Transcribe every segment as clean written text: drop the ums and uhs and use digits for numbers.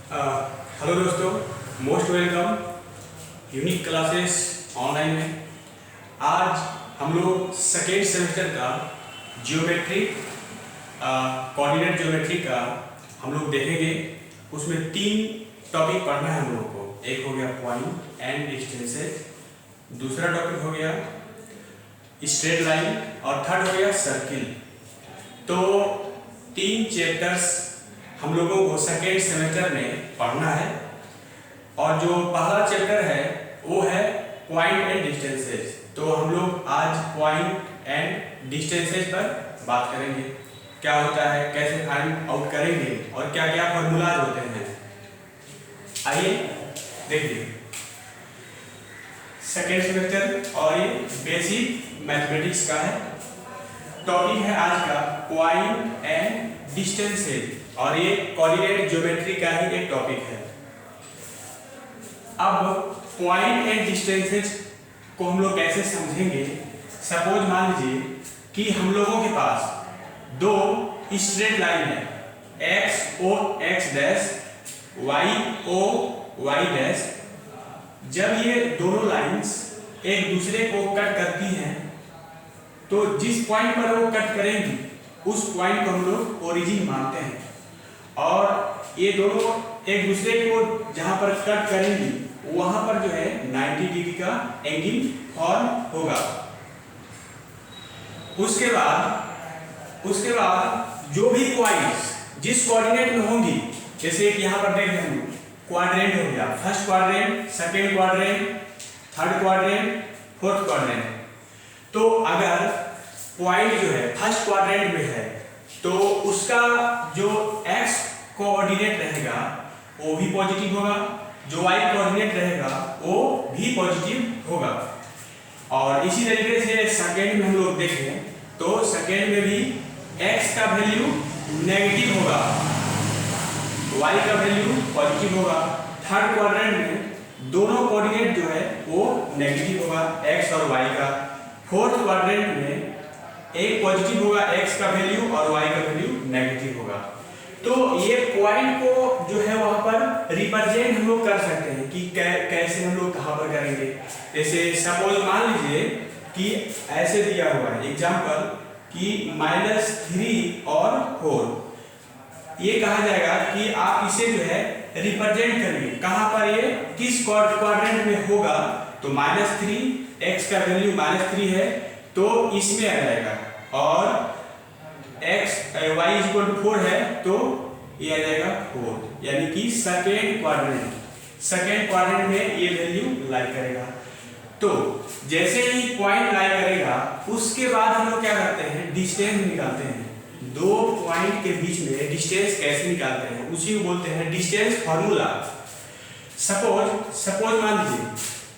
Hello दोस्तों, most welcome unique classes online में। आज हम लोग सेकेंड सेमेस्टर का जियोमेट्री कोऑर्डिनेट ज्योमेट्री का हम लोग देखेंगे। उसमें 3 टॉपिक पढ़ना है हम लोगों को। एक हो गया पॉइंट एंड डिस्टेंसेस, दूसरा टॉपिक हो गया स्ट्रेट लाइन और थर्ड हो गया सर्किल। तो 3 चैप्टर्स हम लोगों को सेकेंड सेमेस्टर में पढ़ना है और जो पहला चैप्टर है वो है पॉइंट एंड डिस्टेंसेस। तो हम लोग आज पॉइंट एंड डिस्टेंसेस पर बात करेंगे, क्या होता है, कैसे फाइंड आउट करेंगे और क्या क्या फॉर्मूलाज होते हैं। आइए देखिए, सेकेंड सेमेस्टर और ये बेसिक मैथमेटिक्स का है। टॉपिक है आज का पॉइंट एंड डिस्टेंसेस और ये कोऑर्डिनेट ज्योमेट्री का ही एक टॉपिक है। अब पॉइंट एंड डिस्टेंसेस को हम लोग कैसे समझेंगे। सपोज मान लीजिए कि हम लोगों के पास 2 स्ट्रेट लाइन है, x o x dash, y o y dash. जब ये दोनों लाइंस एक दूसरे को कट करती हैं तो जिस पॉइंट पर वो कट करेंगी उस पॉइंट को हम लोग ओरिजिन मानते हैं। और ये दोनों एक दूसरे को जहां पर कट करेंगी वहां पर जो है 90 डिग्री का एंगल फॉर्म होगा। उसके बाद जो भी पॉइंट्स जिस कोऑर्डिनेट में होंगी, जैसे कि यहाँ पर देख रहे हैं क्वाड्रेंट हो गया, first quadrant, second quadrant, third quadrant, fourth quadrant. तो अगर पॉइंट जो है फर्स्ट क्वाड्रेंट में है तो उसका जो x कोऑर्डिनेट रहेगा वो भी पॉजिटिव होगा, जो y कोऑर्डिनेट रहेगा वो भी पॉजिटिव होगा। और इसी तरीके से सेकेंड में हम लोग देखें तो सेकेंड में भी x का वैल्यू नेगेटिव होगा, y का वैल्यू पॉजिटिव होगा। थर्ड क्वाड्रेंट में दोनों कोऑर्डिनेट जो है वो नेगेटिव होगा, x और y का। फोर्थ क्वाड्रेंट में एक पॉजिटिव होगा x का वैल्यू और y का वैल्यू नेगेटिव होगा। तो ये पॉइंट को जो है वहां पर रिप्रेजेंट हम लोग कर सकते हैं कि कैसे हम लोग कहां पर करेंगे। जैसे सपोज मान लीजिए कि ऐसे दिया हुआ है एग्जांपल कि -3 और 4। ये कहा जाएगा कि आप इसे जो है रिप्रेजेंट करिए कहां पर, ये किस क्वाड्रेंट में होगा। तो -3, x का वैल्यू -3 है तो इसमें आ जाएगा, और y = 4 है तो ये आ जाएगा 4, यानी कि सेकेंड क्वाड्रेंट में ये वैल्यू लाई करेगा। तो जैसे ही पॉइंट लाई करेगा उसके बाद हम लोग क्या करते हैं, डिस्टेंस निकालते हैं। 2 पॉइंट के बीच में डिस्टेंस कैसे निकालते हैं उसी को बोलते हैं डिस्टेंस फॉर्मूला। सपोज मान लीजिए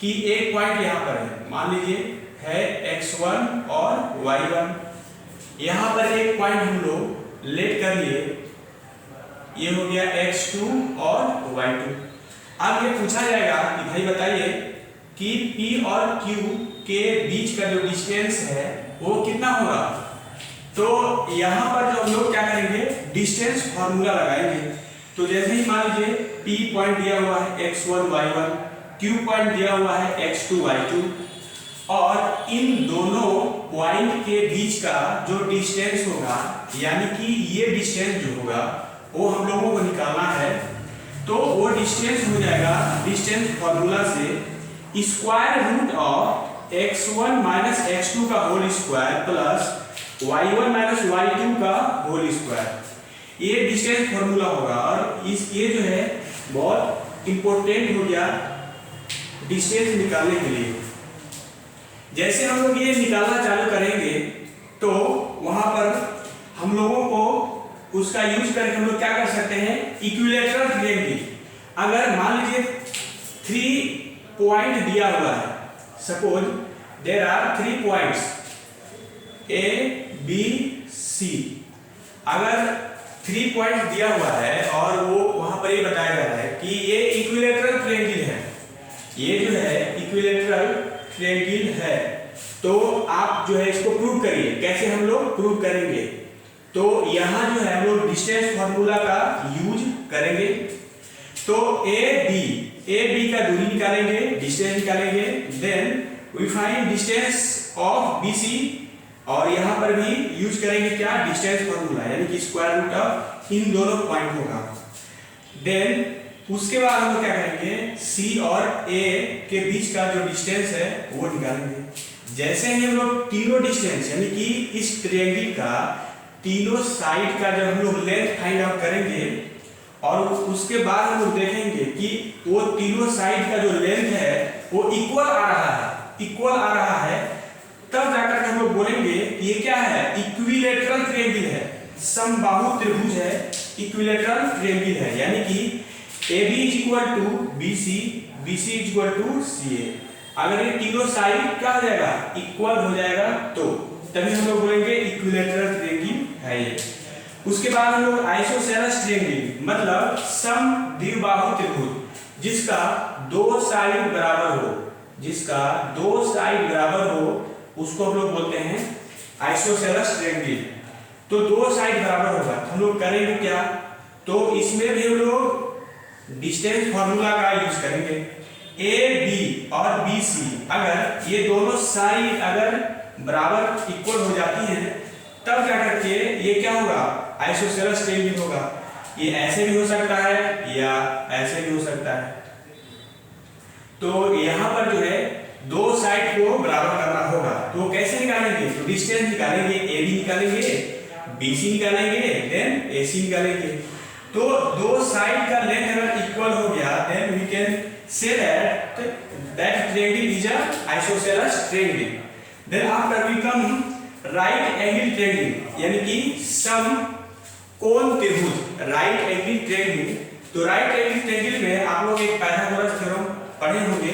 कि एक पॉइंट यहाँ पर है, मान लीजिए है x1 और y1। यहाँ पर एक पॉइंट हम लोग लेट कर लिए, ये हो गया x2 और y2। अब ये पूछा जाएगा कि भाई बताइए कि p और q के बीच का जो डिस्टेंस है वो कितना होगा। तो यहाँ पर जो हम लोग क्या करेंगे, डिस्टेंस फॉर्मूला लगाएंगे। तो जैसे ही मान लीजिए p पॉइंट दिया हुआ है x1 y1, q पॉइंट दिया हुआ है x2 y2, और इन दोनों पॉइंट के बीच का जो डिस्टेंस होगा, यानी कि ये डिस्टेंस जो होगा वो हम लोगों को निकालना है। तो वो डिस्टेंस हो जाएगा डिस्टेंस फॉर्मूला से square root of x1 minus x2 का whole square plus y1 minus y2 का होल स्क्वायर। ये डिस्टेंस फॉर्मूला होगा और ये जो है बहुत इंपॉर्टेंट हो गया डिस्टेंस निकालने के लिए। जैसे हम लोग ये निकालना चालू करेंगे तो वहां पर हम लोगों को उसका यूज करके हम लोग क्या कर सकते हैं, इक्विलैटरल ट्रायंगल। अगर मान लीजिए 3 पॉइंट दिया हुआ है, suppose there are 3 points A B C। अगर 3 पॉइंट दिया हुआ है और वो वहां पर ये बताया जा रहा है कि ये इक्विलैटरल ट्रायंगल है, ये जो है इक्विलैटरल ट्रायंगल है, तो आप जो है इसको प्रूव करिए। कैसे हम लोग प्रूव करेंगे, तो यहां जो है हम लोग डिस्टेंस फॉर्मूला का यूज करेंगे। तो ए बी का दूरी निकालेंगे, डिस्टेंस निकालेंगे, then we find distance of B C, और यहाँ पर भी यूज करेंगे क्या, डिस्टेंस फॉर्मूला, यानी कि स्क्वायर रूट ऑफ इन दोनों पॉइंट होगा। देन उसके बाद हम लोग क्या करेंगे, सी और ए के बीच का जो डिस्टेंस है वो निकालेंगे। जैसे ही हम लोग तीनों डिस्टेंस यानी कि इस ट्रायंगल का तीनों साइड का जब हम लोग लेंथ फाइंड आउट करेंगे और उसके बाद हम लोग देखेंगे कि वो तीनों साइड का जो लेंथ है वो इक्वल आ रहा है, तब जाकर हम लोग बोलेंगे ये क्या है, इक्विलैटरल ट्रायंगल है, समबाहु त्रिभुज है, इक्विलैटरल ट्रायंगल है, यानी कि AB is equal to BC, BC is equal to CA। अगर ये तीनों साइड क्या हो जाएगा, इक्वल हो जाएगा, तो तभी हम लोग बोलेंगे इक्विलैटरल ट्रायंगल है ये। उसके बाद हम लोग आइसोसेलेस ट्रायंगल, मतलब समद्विबाहु त्रिभुज जिसका दो साइड बराबर हो, उसको हम लोग बोलते हैं आइसोसेलेस ट्रायंगल। तो दो साइड बराबर होगा, तो हम लोग करेंगे क्या, तो इसमें भी हम लोग डिस्टेंस फार्मूला का यूज करेंगे। ए बी और बी सी अगर ये दोनों साइड अगर बराबर इक्वल हो जाती हैं, तब क्या करके ये क्या होगा, आइसोसेलेस ट्रायंगल होगा। ये ऐसे भी हो सकता है या ऐसे भी हो सकता है। तो यहाँ पर जो है दो साइड को बराबर करना होगा, तो कैसे निकालेंगे, तो डिस्टेंस निकालेंगे, ए बी निकालेंगे, बी सी निकालेंगे, देन ए सी निकालेंगे। तो दो साइड का लेंथ अगर इक्वल हो गया, then we can say that triangle is a isosceles triangle. Then after we come right angle triangle, यानी कि समकोण त्रिभुज, राइट एंगल ट्रायंगल। तो राइट एंगल ट्रायंगल में आप लोग एक पाइथागोरस थ्योरम पढ़े होंगे,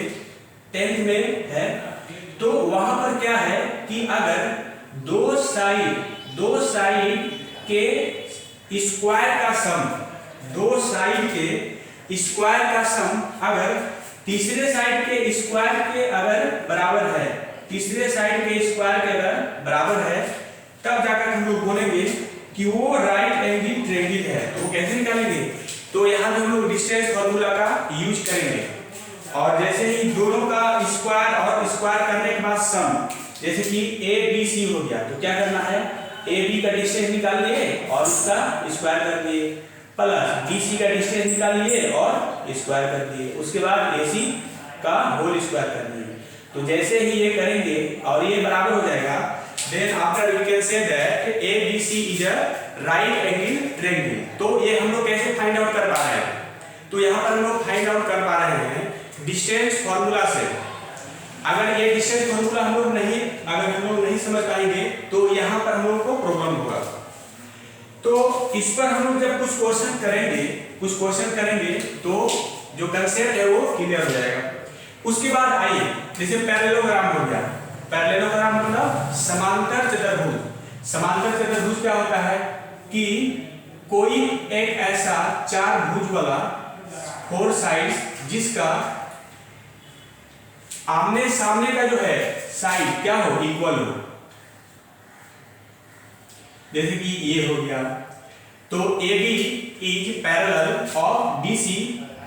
10th में है। तो वहां पर क्या है कि अगर दो साइड के स्क्वायर का सम, दो साइड के स्क्वायर का सम अगर तीसरे साइड के स्क्वायर के अगर बराबर है, तीसरे साइड के स्क्वायर के अगर बराबर है, तब जाकर हम लोग बोलेंगे कि वो राइट एंगल ट्रायंगल है। तो कैसे निकालेंगे, तो यहाँ पे हम लोग डिस्टेंस फार्मूला का यूज करेंगे, और जैसे ही दोनों का स्क्वायर और स्क्वायर करने के बाद सम, जैसे कि ए बी सी हो गया, तो क्या करना है, ए बी का डिस्टेंस निकाल लिए और उसका स्क्वायर कर दिए, प्लस बी सी का डिस्टेंस निकाल लिए और स्क्वायर कर दिए, उसके बाद ए सी का होल स्क्वायर कर दिए। तो जैसे ही ये करेंगे और ये बराबर हो जाएगा, then after we can say that A B C is a right angle triangle. तो ये हम लोग कैसे फाइंड आउट कर पा रहे हैं, तो यहाँ पर हम लोग फाइंड आउट कर पा रहे हैं डिस्टेंस फार्मूला से। अगर ये डिस्टेंस फार्मूला हम लोग नहीं समझ पाएंगे, तो यहाँ पर हम लोग को प्रॉब्लम होगा। तो इस पर हम लोग जब कुछ क्वेश्चन करेंगे तो जो कंसेप्ट है वो क्लियर हो जाएगा। उसके बाद आइए, जैसे पैरेललोग्राम हो गया, पैरेललोग्राम मतलब समांतर चतुर्भुज। समांतर चतुर्भुज क्या होता है कि कोई एक ऐसा चार भुज वाला, फोर साइड्स, जिसका आमने सामने का जो है साइड क्या हो, इक्वल हो। जैसे कि ये हो गया, तो AB is parallel of BC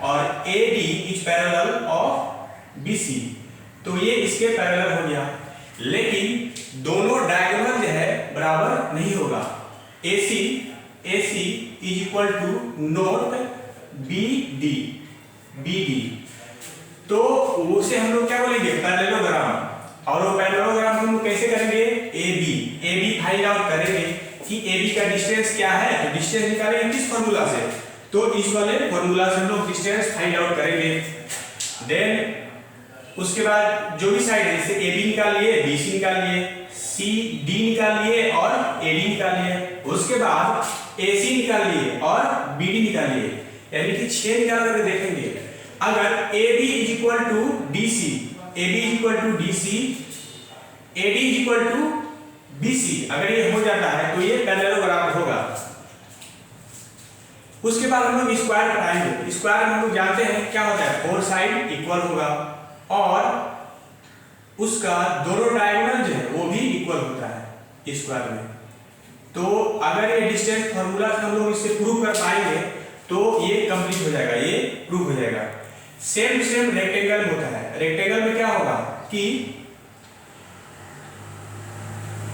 और AD is parallel of BC, तो ये इसके पैरेलल हो गया। लेकिन दोनों डायगोनल जो है बराबर नहीं होगा। AC is equal to not BD, तो उसे हम लोग क्या बोलेंगे, पैरेललोग्राम। और वो पैरेललोग्राम हम लोग कैसे करेंगे, AB फाइंड आउट करेंगे कि AB का डिस्टेंस क्या है, तो डिस्टेंस निकालेंगे किस फार्मूला से, तो इस वाले फार्मूला से हम लोग डिस्टेंस फाइंड आउट करेंगे। देन उसके बाद जो भी साइड है, जैसे AB निकाल लिए, BC निकाल लिए, CD निकाल लिए और AD निकाल लिए, उसके बाद AC निकाल लिए और BD निकाल लिए, यानी कि 6 निकाल कर देखेंगे। अगर AB is equal to DC, AD is equal to BC, अगर ये हो जाता है तो ये पैरेललोग्राम होगा। उसके बाद हम लोग स्क्वायर कराएंगे। स्क्वायर हम लोग जानते हैं क्या होता है, फोर साइड इक्वल होगा और उसका दोनों डायगोनल जो है वो भी इक्वल होता है स्क्वायर में। तो अगर ये डिस्टेंस फार्मूला से हम लोग इससे प्रूव कर पाएंगे, तो ये कंप्लीट हो जाएगा, ये प्रूव हो जाएगा। सेम रेक्टेंगल में होता है। रेक्टेंगल में क्या होगा कि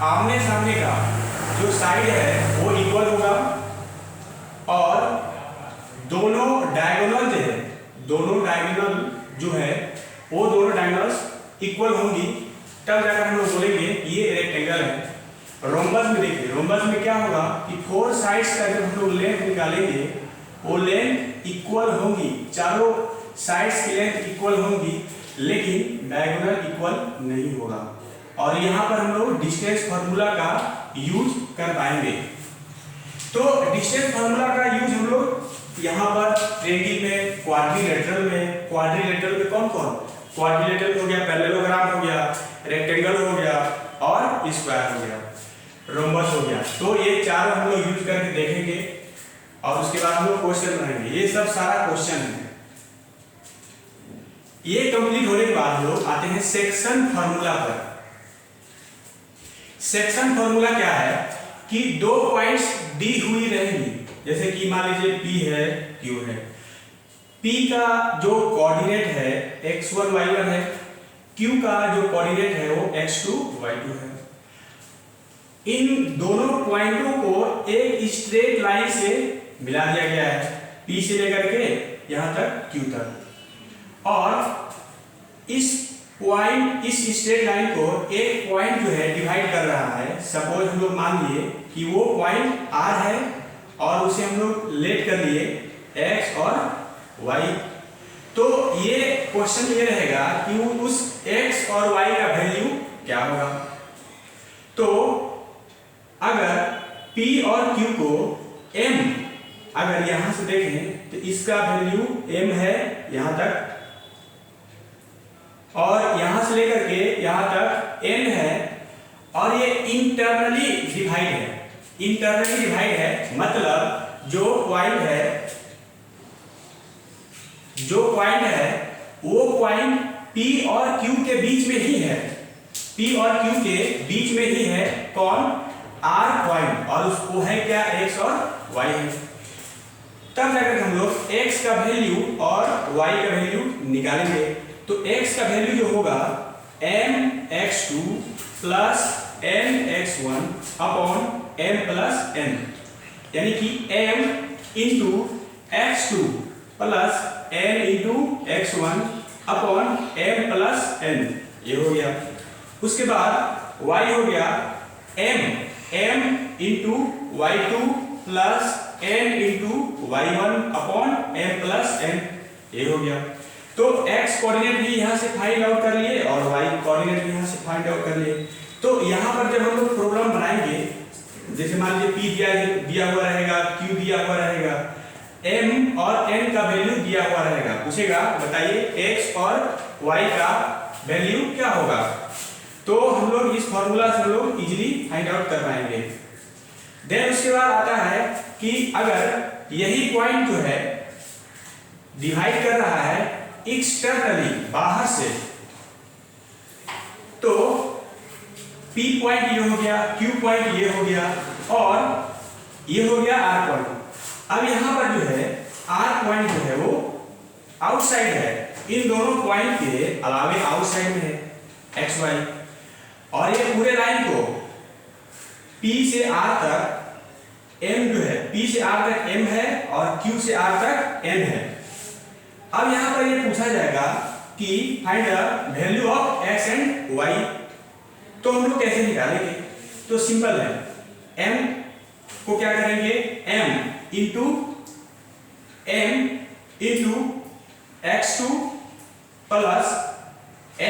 आमने सामने का जो साइड है वो इक्वल होगा और दोनों डायगोनल जो है, दोनों डायगोनल जो है वो दोनों डायगोनल्स इक्वल होंगी, तब जाकर हम लोग बोलेंगे ये रेक्टेंगल है। रोम्बस में देखिए, रोम्बस में क्या होगा कि 4 साइड्स का जब हम लोग लेंथ निकालेंगे वो लेंथ इक्वल होंगी, चारों साइड्स की लेंथ इक्वल होंगी, लेकिन डायगोनल इक्वल नहीं होगा। और यहाँ पर हम लोग डिस्टेंस फार्मूला का यूज कर पाएंगे। तो डिस्टेंस फार्मूला का यूज हम लोग यहाँ पर ट्रायंगल में, क्वाड्रिलेटरल में, क्वाड्रिलेटरल में कौन कौन, क्वाड्रिलेटरल हो गया, पैरेललोग्राम हो गया, रेक्टेंगल हो गया और स्क्वायर हो गया, रोम्बस हो गया। तो ये चारों हम लोग यूज करके देखेंगे और उसके बाद हम लोग क्वेश्चन बनाएंगे। ये सब सारा क्वेश्चन है। ये कंप्लीट होने के बाद हम लोग आते हैं सेक्शन फार्मूला पर। सेक्शन फार्मूला क्या है कि दो पॉइंट्स दी हुई रहेंगी, जैसे कि मान लीजिए P है, Q है। P का जो कोऑर्डिनेट है x1 y1 है, Q का जो कोऑर्डिनेट है वो x2 y2 है। इन दोनों पॉइंटों को एक स्ट्रेट लाइन से मिला दिया गया है, P से लेकर के यहां तक Q तक। और इस पॉइंट, इस स्ट्रेट लाइन को एक पॉइंट जो है डिवाइड कर रहा है। सपोज हम लोग मान लिए कि वो पॉइंट R है और उसे हम लोग लेट कर लिए x और y। तो ये क्वेश्चन ये रहेगा कि उस x और y का वैल्यू क्या होगा। तो अगर P और Q को m, अगर यहां से देखें तो इसका वैल्यू m है यहां तक, और यहां से लेकर के यहां तक n है, और ये इंटरनली डिवाइड है। इंटरनली डिवाइड है मतलब जो पॉइंट है वो पॉइंट P और Q के बीच में ही है, P और Q के बीच में ही है कौन, R पॉइंट, और उसको है क्या, x और y है। तब जाकर हम लोग x का वैल्यू और y का वैल्यू निकालेंगे। तो x का वैल्यू जो होगा mx2 plus mx1 upon m plus n, यानी कि m into x2 plus n into x1 upon m plus n, ये हो गया। उसके बाद y हो गया m into y2 plus n into y1 upon m plus n, ये हो गया। तो x कोऑर्डिनेट भी यहां से फाइंड आउट कर लिए और y कोऑर्डिनेट भी यहां से फाइंड आउट कर लिए। तो यहां पर जब हम लोग प्रॉब्लम बनाएंगे, जैसे मान लीजिए P दिया हुआ रहेगा, Q दिया हुआ रहेगा, m और n का वैल्यू दिया हुआ रहेगा, पूछेगा बताइए x और y का वैल्यू क्या होगा। तो हम लोग इस फॉर्मूला से हम लोग इजीली फाइंड आउट कर पाएंगे। देन उसके बाद आता है कि अगर यही पॉइंट जो है डिवाइड कर रहा है एक्सटर्नली, बाहर से, तो P पॉइंट ये हो गया, Q पॉइंट ये हो गया और ये हो गया R पॉइंट। अब यहां पर जो है R पॉइंट जो है वो आउटसाइड है, इन दोनों पॉइंट के अलावे आउटसाइड में है x y, और ये पूरे लाइन को P से R तक m जो है, P से R तक m है और Q से R तक n है। अब यहां पर ये पूछा जाएगा कि find the value of x and y। तो हम लोग कैसे निकालेंगे, तो सिंपल है, m को क्या करेंगे, m इंटू x2 प्लस